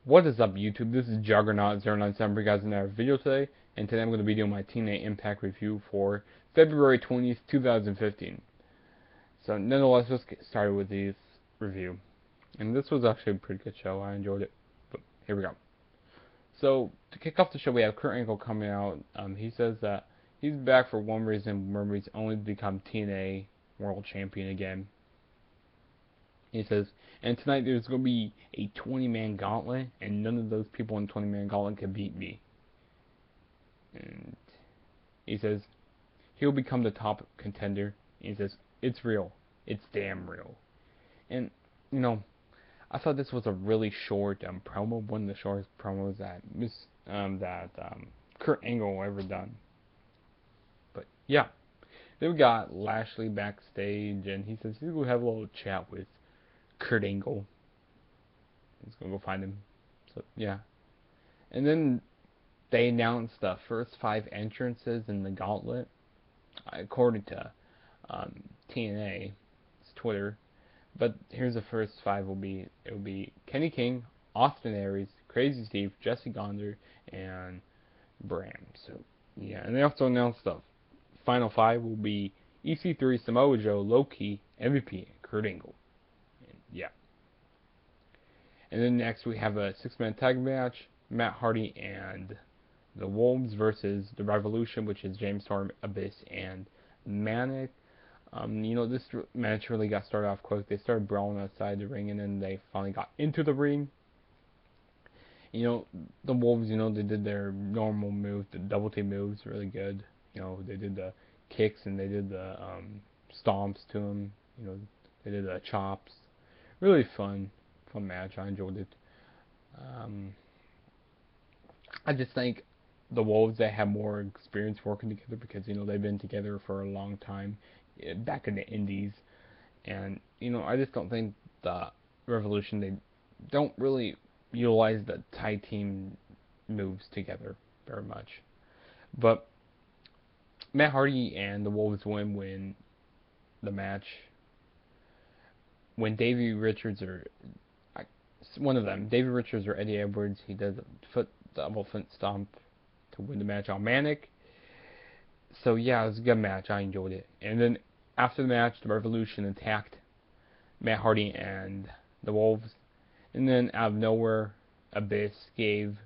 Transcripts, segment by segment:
What is up, YouTube? This is Juggernaut097 for you guys in our video today, and today I'm going to be doing my TNA Impact review for February 20th, 2015. So, nonetheless, let's get started with this review. And this was actually a pretty good show. I enjoyed it. But here we go. So, to kick off the show, we have Kurt Angle coming out. He says that he's back for one reason only to become TNA World Champion again. He says, and tonight there's going to be a 20-man gauntlet, and none of those people in the 20-man gauntlet can beat me. And he says, he'll become the top contender. And he says, it's real. It's damn real. And, I thought this was a really short promo, one of the shortest promos that Kurt Angle ever done. But, yeah. Then we got Lashley backstage, and he says he's going to have a little chat with Kurt Angle. He's gonna go find him. So yeah. And then they announced the first 5 entrances in the Gauntlet, according to TNA's Twitter. But here's the first 5 will be Kenny King, Austin Aries, Crazy Steve, Jesse Gonder, and Bram. So yeah, and they also announced the final 5 will be EC3, Samoa Joe, Low-Key, MVP, and Kurt Angle. Yeah. And then next we have a 6-man tag match, Matt Hardy and the Wolves versus the Revolution, which is James Storm, Abyss, and Manic. This match really got started off quick. They started brawling outside the ring, and then they finally got into the ring. The Wolves, they did their normal moves, the double team moves, really good. They did the kicks and they did the stomps to them. They did the chops. Really fun match. I enjoyed it. I just think the Wolves, they have more experience working together because they've been together for a long time, back in the Indies, and I just don't think the Revolution, they don't really utilize the tag team moves together very much. But Matt Hardy and the Wolves win the match. When Davey Richards or one of them, Davey Richards or Eddie Edwards, he does a double foot stomp to win the match on Manic. So yeah, it was a good match. I enjoyed it. And then after the match, the Revolution attacked Matt Hardy and the Wolves. And then out of nowhere, Abyss gave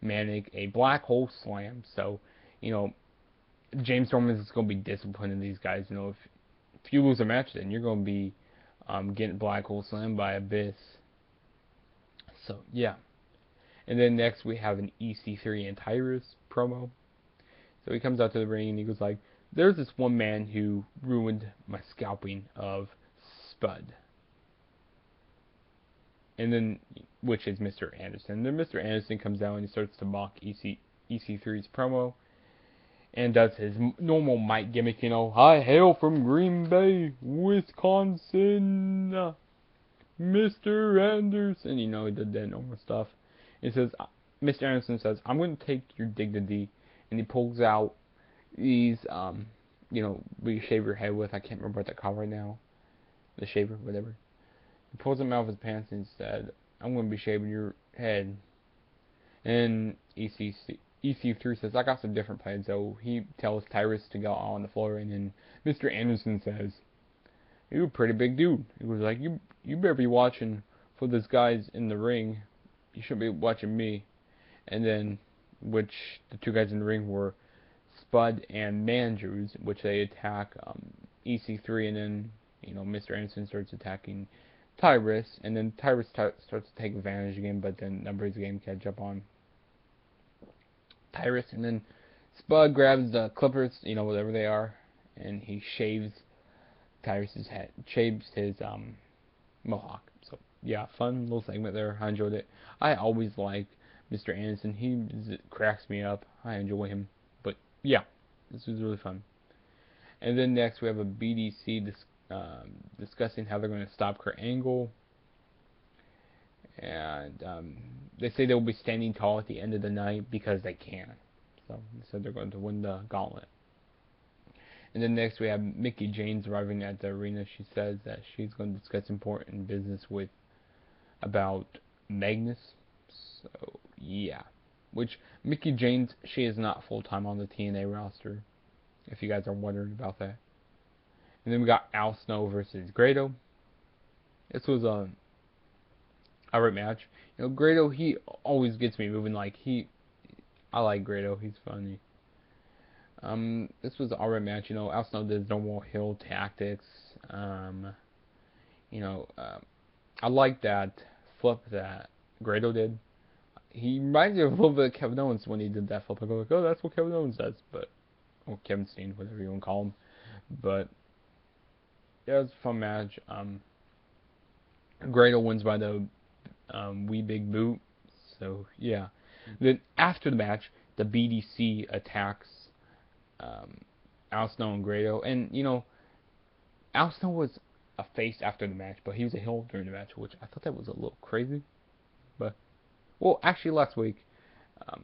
Manic a black hole slam. So James Storm is going to be disciplining these guys. If you lose a match, then you're going to be getting black hole slammed by Abyss. So yeah. And then next we have an EC3 and Tyrus promo. So he comes out to the ring and he goes like, there's this one man who ruined my scalping of Spud. And then, which is Mr. Anderson. And then Mr. Anderson comes out and he starts to mock EC3's promo. And does his normal mic gimmick, I hail from Green Bay, Wisconsin, Mr. Anderson. He did that normal stuff. It says, Mr. Anderson says, I'm going to take your dignity. And he pulls out these, where you shave your head with. I can't remember what they're called right now. The shaver, whatever. He pulls them out of his pants and said, I'm going to be shaving your head. And EC3 says, I got some different plans. So he tells Tyrus to go on the floor, and then Mr. Anderson says, you're a pretty big dude. He was like, you better be watching for those guys in the ring. You shouldn't be watching me. And then, which the 2 guys in the ring were Spud and Mandrews, which they attack EC3, and then, Mr. Anderson starts attacking Tyrus, and then Tyrus starts to take advantage again, but then numbers game catch up on Tyrus, and then Spud grabs the clippers, whatever they are, and he shaves Tyrus's head, shaves his mohawk. So yeah, fun little segment there. I enjoyed it. I always like Mr. Anderson. He cracks me up. I enjoy him. But yeah, this was really fun. And then next we have a BDC discussing how they're going to stop Kurt Angle. And they say they will be standing tall at the end of the night because they can. So they said they're going to win the Gauntlet. And then next we have Mickie James arriving at the arena. She says that she's going to discuss important business with about Magnus. So yeah, which Mickie James, she is not full time on the TNA roster. If you guys are wondering about that. And then we got Al Snow versus Grado. This was a alright match. You know, Grado, he always gets me moving. I like Grado. He's funny. This was an alright match. You know, Al Snow did normal heel tactics. You know, I like that flip that Grado did. He reminds me of a little bit of Kevin Owens when he did that flip. I go like, oh, that's what Kevin Owens does, or Kevin Steen, whatever you want to call him. But yeah, it was a fun match. Grado wins by the wee big boot. So yeah. Then after the match, the BDC attacks Al Snow and Grado, and you know, Al Snow was a face after the match, but he was a heel during the match, which I thought that was a little crazy. But well, actually, last week,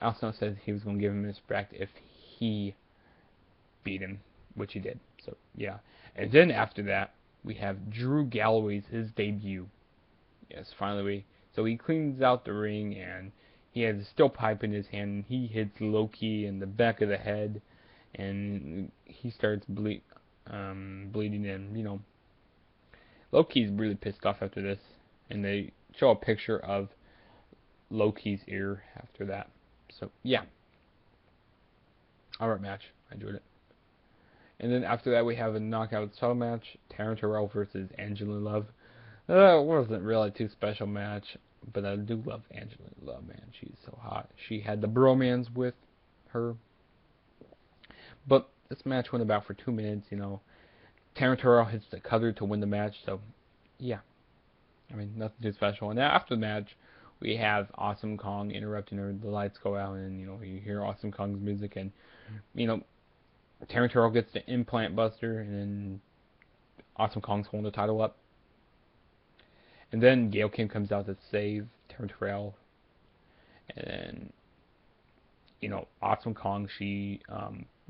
Al Snow said he was going to give him respect if he beat him, which he did. So yeah, and then after that, we have Drew Galloway's his debut. Yes, finally so he cleans out the ring and he has a steel pipe in his hand and he hits Loki in the back of the head and he starts bleeding and you know Loki's really pissed off after this and they show a picture of Loki's ear after that. So yeah. Alright match. I enjoyed it. And then after that we have a knockout title match, Taryn Terrell versus Angela Love. It wasn't really too special match, but I do love Angela Love, man. She's so hot. She had the bromance with her. But this match went about for 2 minutes, you know. Taryn Terrell hits the cutter to win the match, so yeah. I mean, nothing too special. And then after the match, we have Awesome Kong interrupting her. The lights go out, and you know you hear Awesome Kong's music, and you know Taryn Terrell gets the implant buster, and then Awesome Kong's holding the title up. And then Gail Kim comes out to save Taryn Terrell. And then, you know, Awesome Kong, she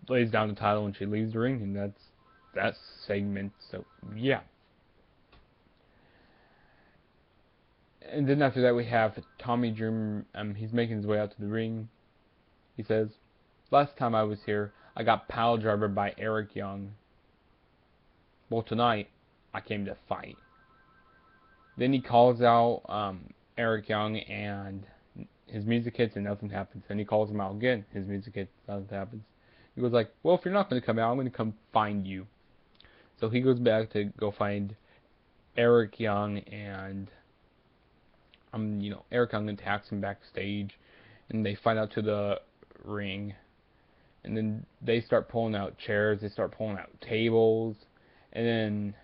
lays down the title and she leaves the ring. And that's that segment. So, yeah. And then after that we have Tommy Dreamer. He's making his way out to the ring. He says, last time I was here, I got pile driver by Eric Young. Well, tonight, I came to fight. Then he calls out Eric Young and his music hits and nothing happens. Then he calls him out again. His music hits, nothing happens. He goes like, well, if you're not going to come out, I'm going to come find you. So he goes back to go find Eric Young and you know, Eric Young attacks him backstage and they fight out to the ring. And then they start pulling out chairs, they start pulling out tables, and then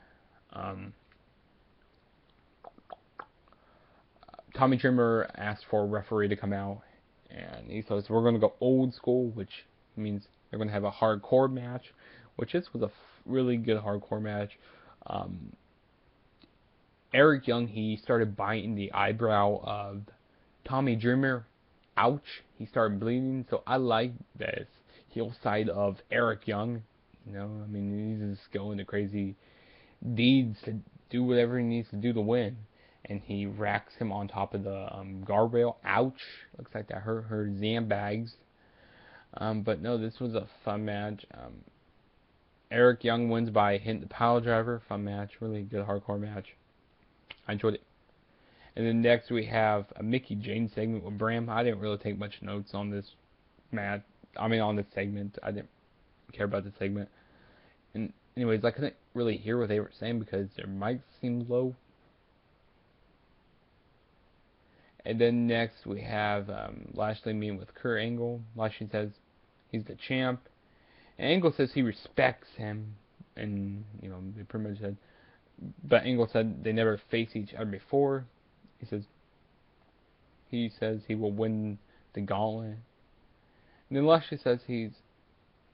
Tommy Dreamer asked for a referee to come out, and he says, we're going to go old school, which means they're going to have a hardcore match, which this was a really good hardcore match. Eric Young, he started biting the eyebrow of Tommy Dreamer. Ouch, he started bleeding, so I like this heel side of Eric Young. You know, I mean, he's just going to crazy deeds to do whatever he needs to do to win. And he racks him on top of the guardrail. Ouch. Looks like that hurt her Zambags. But no, this was a fun match. Eric Young wins by hitting the pile driver. Fun match. Really good hardcore match. I enjoyed it. And then next we have a Mickie James segment with Bram. I didn't really take much notes on this match. I mean, on this segment. I didn't care about the segment. And anyways, I couldn't really hear what they were saying because their mic seemed low. And then next we have Lashley meeting with Kurt Angle. Lashley says he's the champ. And Angle says he respects him. And, you know, they pretty much said. But Angle said they never faced each other before. He says he will win the Gauntlet. And then Lashley says he's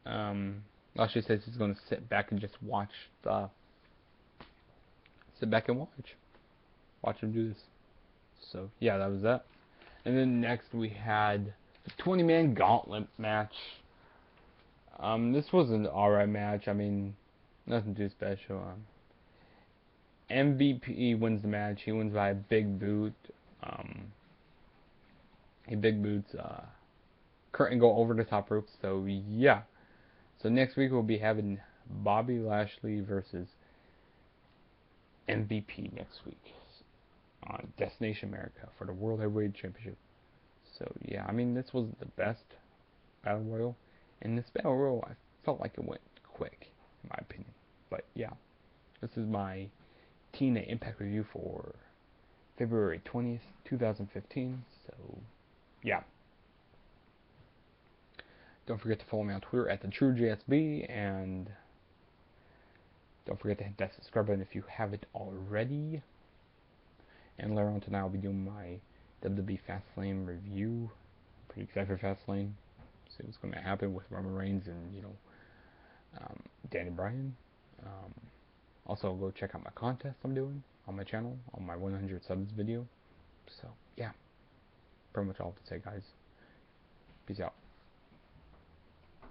going to sit back and just watch stuff. Sit back and watch him do this. So yeah, that was that. And then next we had the 20-man Gauntlet match. This was an alright match. I mean, nothing too special. MVP wins the match. He wins by a big boot. a big boots, Kurt Angle over the top rope. So yeah. So next week we'll be having Bobby Lashley versus MVP next week on Destination America for the World Heavyweight Championship. So yeah, I mean this was the best Battle Royal, and this Battle Royal I felt like it went quick in my opinion. But yeah, this is my TNA Impact review for February 20th, 2015. So yeah. Don't forget to follow me on Twitter at TheTrueJSB, and don't forget to hit that subscribe button if you haven't already. And later on tonight I'll be doing my WWE Fastlane review. I'm pretty excited for Fastlane. See what's going to happen with Roman Reigns and, Danny Bryan. Also, go check out my contest I'm doing on my channel, on my 100 subs video. So, yeah. Pretty much all to say, guys. Peace out.